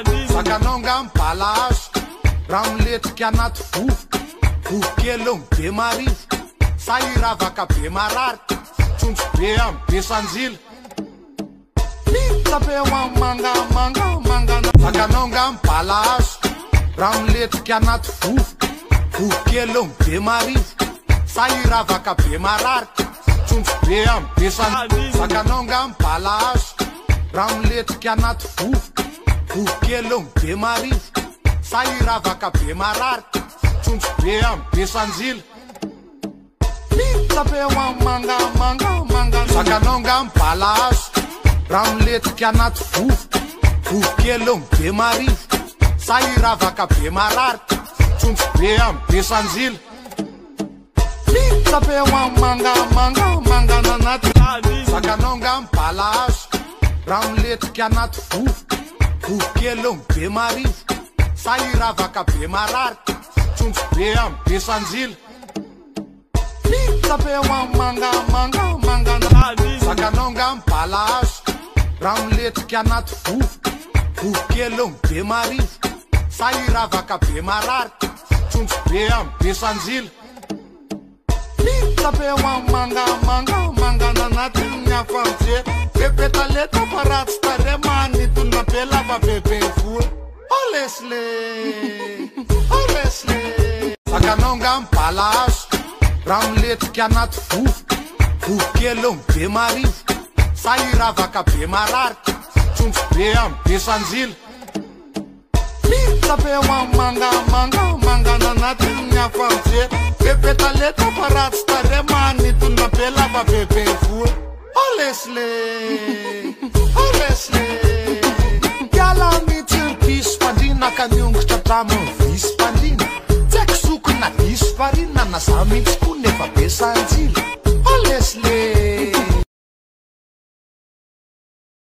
Sakanao ngambalazo raha miletrika anaty vovoka, vovokely be marivoka, sahiravaka be mararika, tsonjo be amy be sanjila, mitabe ho amy mangamanga. Sakanao ngambalazo raha miletrika anaty vovoka, vovokely be marivoka, sahiravaka be mararika, tsonjo be amy be sanjila. Sakanao ngambalazo raha miletrika anaty vovoka, vovokely be marivoka, sahiravaka be mararika, tsonjo be amy be sanjila, mitabe ho amy mangamanga. Sakanao ngambalazo raha miletrika anaty vovoka, vovokely be marivoka, sahiravaka be mararika, tsonjo be amy be sanjila, mitabe ho amy mangamanga nanaty. Sakanao ngambalazo raha miletrika anaty vovoka, vovokely be marivoka, sahiravaka be mararika, tsonjo be amy be sanjila, mitabe ho amy mangamanga. Sakanao ngambalazo raha miletrika anaty vovoka, vovokely be marivoka, sahiravaka be mararika, tsonjo be amy be sanjila, mitabe ho amy mangamanga nanaty. Nyafamje bebetaleta fa ratsy tare manitona be lava bebe vola. Olesle sakanao ngambalazo raha miletrika anaty vovoka, vovokely be marivoka, sahiravaka be mararika, tsonjo be amy be sanjila, mitabe ho amy mangamanga nanaty. Nyafamje bebetaleta fa ratsy tare manitona be lava bebe vola. Olesle Kiala mitsy ny piso fandrina ka niongotra hatramin'ny visy fandrina, tsy haiko zokona diso farinana na za mihitsy koa nefa be sanjila. Olesle